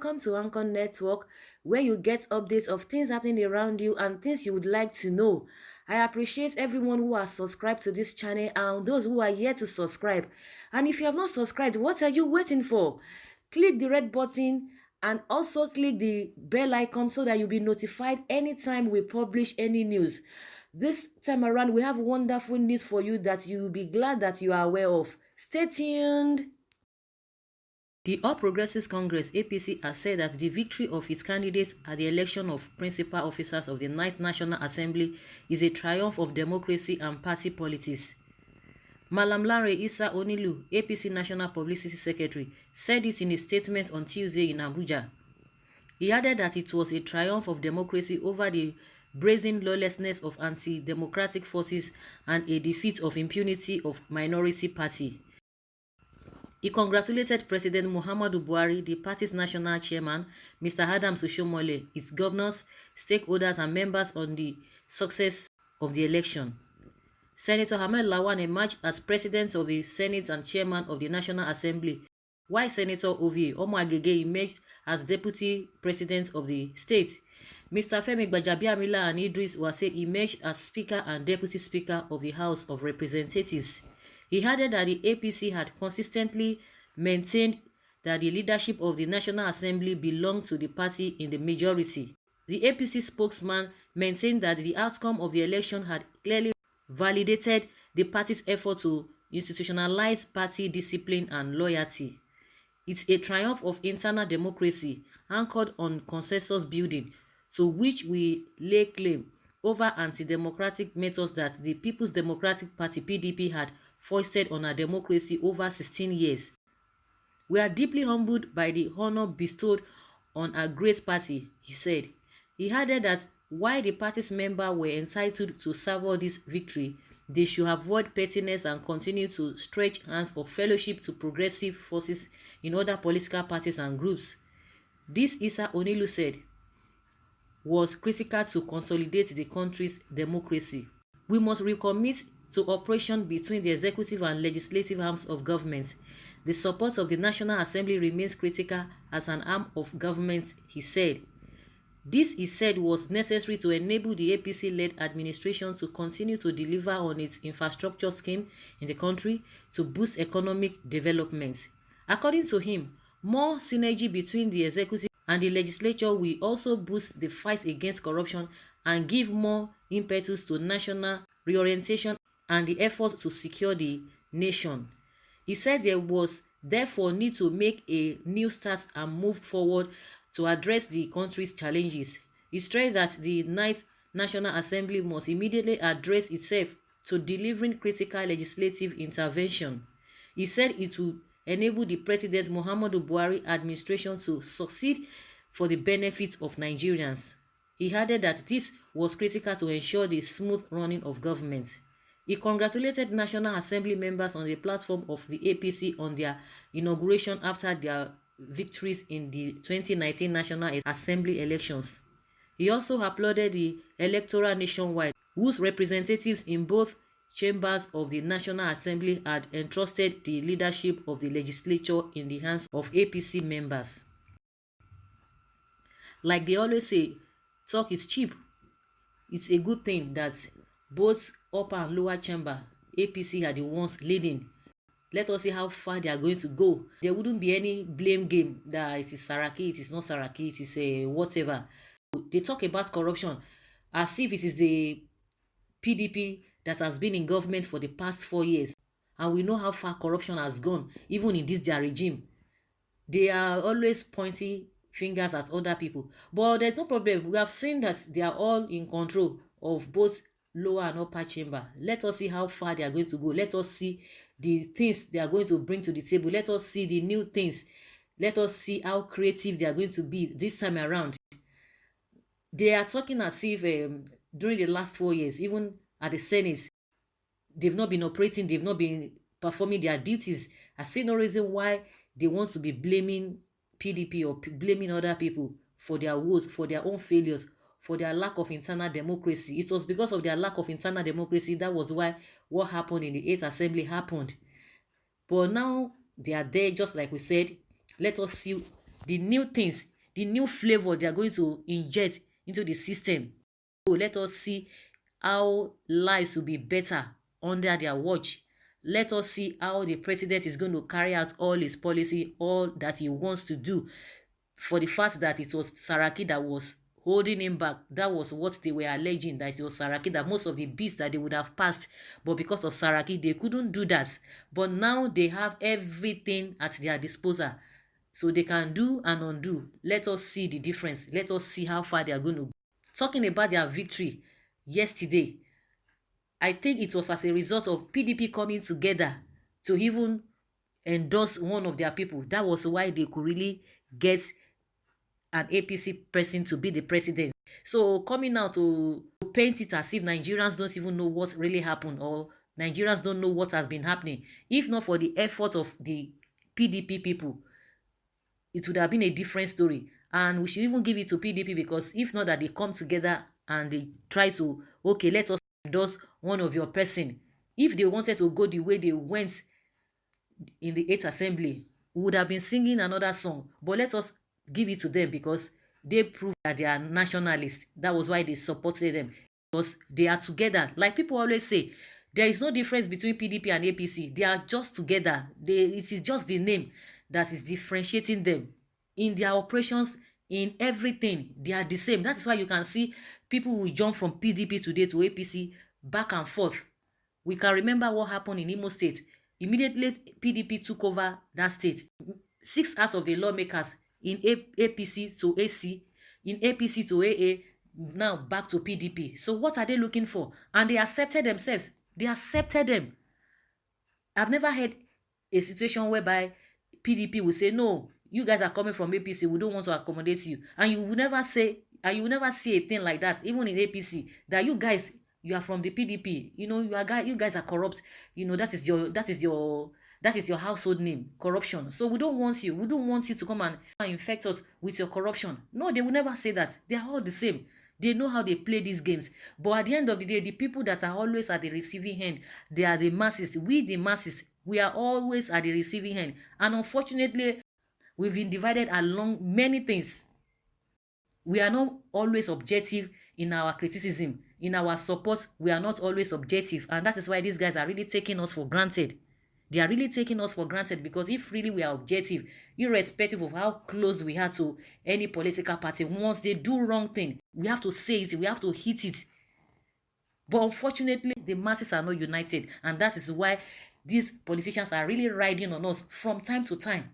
Welcome to Anchor Network, where you get updates of things happening around you and things you would like to know. I appreciate everyone who has subscribed to this channel and those who are yet to subscribe. And if you have not subscribed, what are you waiting for? Click the red button and also click the bell icon so that you'll be notified anytime we publish any news. This time around, we have wonderful news for you that you will be glad that you are aware of. Stay tuned. The All Progressives Congress (APC) has said that the victory of its candidates at the election of principal officers of the 9th National Assembly is a triumph of democracy and party politics. Malam Lanre Issa-Onilu, APC National Publicity Secretary, said this in a statement on Tuesday in Abuja. He added that it was a triumph of democracy over the brazen lawlessness of anti-democratic forces and a defeat of impunity of minority party. He congratulated President Muhammadu Buhari, the party's national chairman, Mr. Adams Oshiomhole, its governors, stakeholders and members on the success of the election. Senator Ahmed Lawan emerged as president of the Senate and chairman of the National Assembly, while Senator Ovie Omo-Agege emerged as deputy president of the state. Mr. Femi Gbajabiamila and Idris Wase emerged as speaker and deputy speaker of the House of Representatives. He added that the APC had consistently maintained that the leadership of the National Assembly belonged to the party in the majority. The APC spokesman maintained that the outcome of the election had clearly validated the party's effort to institutionalize party discipline and loyalty. It's a triumph of internal democracy anchored on consensus building, to which we lay claim over anti-democratic methods that the People's Democratic Party (PDP) had foisted on our democracy over 16 years. We are deeply humbled by the honor bestowed on our great party, he said. He added that while the party's members were entitled to savor this victory, they should avoid pettiness and continue to stretch hands of fellowship to progressive forces in other political parties and groups. This, Issa-Onilu said, was critical to consolidate the country's democracy. We must recommit to operation between the executive and legislative arms of government. The support of the National Assembly remains critical as an arm of government, he said. This, he said, was necessary to enable the APC-led administration to continue to deliver on its infrastructure scheme in the country to boost economic development. According to him, more synergy between the executive and the legislature will also boost the fight against corruption and give more impetus to national reorientation and the efforts to secure the nation. He said there was therefore need to make a new start and move forward to address the country's challenges. He stressed that the 9th National Assembly must immediately address itself to delivering critical legislative intervention. He said it would enable the President Muhammadu Buhari administration to succeed for the benefit of Nigerians. He added that this was critical to ensure the smooth running of government. He congratulated National Assembly members on the platform of the APC on their inauguration after their victories in the 2019 National Assembly elections. He also applauded the electoral nationwide, whose representatives in both chambers of the National Assembly had entrusted the leadership of the legislature in the hands of APC members. Like they always say, talk is cheap. It's a good thing that both upper and lower chamber APC are the ones leading. Let us see how far they are going to go. There wouldn't be any blame game that it is Saraki, it is not Saraki, it is a whatever. They talk about corruption as if it is the PDP that has been in government for the past 4 years. And we know how far corruption has gone, even in this their regime. They are always pointing fingers at other people. But there's no problem. We have seen that they are all in control of both lower and upper chamber. Let us see how far they are going to go. Let us see the things they are going to bring to the table. Let us see the new things. Let us see how creative they are going to be this time around. They are talking as if during the last 4 years, even at the Senate, they've not been operating, they've not been performing their duties. I see no reason why they want to be blaming PDP or blaming other people for their woes, for their own failures, for their lack of internal democracy. It was because of their lack of internal democracy that was why what happened in the 8th Assembly happened. But now they are there, just like we said. Let us see the new things the new flavor they are going to inject into the system. So let us see how lives will be better under their watch. Let us see how the president is going to carry out all his policy, all that he wants to do. For the fact that it was Saraki that was holding him back, that was what they were alleging, that it was Saraki, that most of the bills that they would have passed, but because of Saraki, they couldn't do that. But now they have everything at their disposal, so they can do and undo. Let us see the difference. Let us see how far they are going to go. Talking about their victory yesterday, I think it was as a result of PDP coming together to even endorse one of their people. That was why they could really get an APC person to be the president. So coming out to paint it as if Nigerians don't even know what really happened, or Nigerians don't know what has been happening. If not for the effort of the PDP people, it would have been a different story. And we should even give it to PDP, because if not that they come together and they try to, okay, let us endorse one of your person. If they wanted to go the way they went in the 8th assembly, we would have been singing another song. But let us give it to them, because they proved that they are nationalists. That was why they supported them, because they are together. Like people always say, there is no difference between PDP and APC. They are just together. It is just the name that is differentiating them. In their operations, in everything, they are the same. That is why you can see people who jump from PDP today to APC back and forth. We can remember what happened in Imo State. Immediately, PDP took over that state. 6 out of the lawmakers in APC to AC, in APC to AA, now back to PDP. So what are they looking for? And they accepted themselves. They accepted them. I've never had a situation whereby PDP will say, no, you guys are coming from APC, we don't want to accommodate you. And you will never say, and you will never see a thing like that, even in APC, that you guys, you are from the PDP, you know, you guys are corrupt, you know, that is your household name, corruption. So we don't want you to come and infect us with your corruption. No, they will never say that. They are all the same. They know how they play these games. But at the end of the day, the people that are always at the receiving end, they are the masses. We, the masses, we are always at the receiving end. And unfortunately, we've been divided along many things. We are not always objective in our criticism. In our support, we are not always objective. And that is why these guys are really taking us for granted. They are really taking us for granted, because if really we are objective, irrespective of how close we are to any political party, once they do wrong thing, we have to say it, we have to hit it. But unfortunately, the masses are not united, and that is why these politicians are really riding on us from time to time.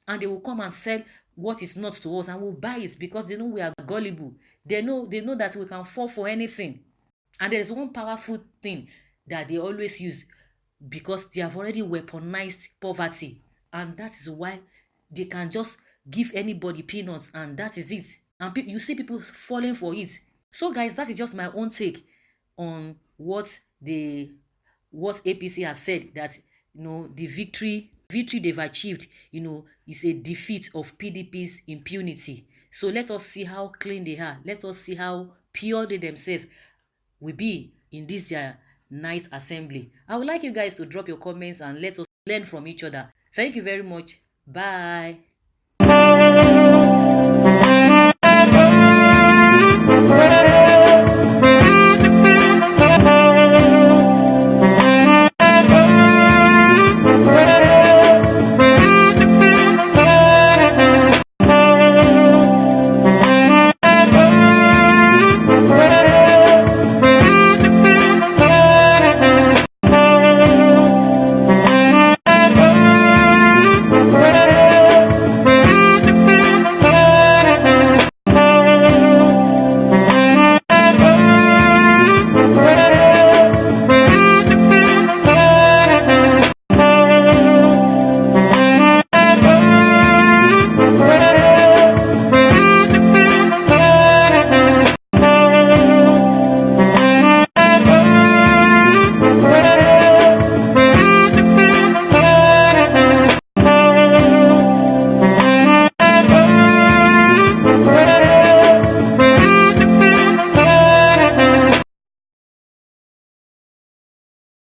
And they will come and sell what is not to us, and we'll buy it, because they know we are gullible. They know that we can fall for anything. And there is one powerful thing that they always use, because they have already weaponized poverty, and that is why they can just give anybody peanuts, and that is it. And you see people falling for it. So guys, that is just my own take on what APC has said, that, you know, the victory they've achieved, you know, is a defeat of PDP's impunity. So let us see how clean they are. Let us see how pure they themselves will be in this their nice assembly. I would like you guys to drop your comments and let us learn from each other. Thank you very much. Bye.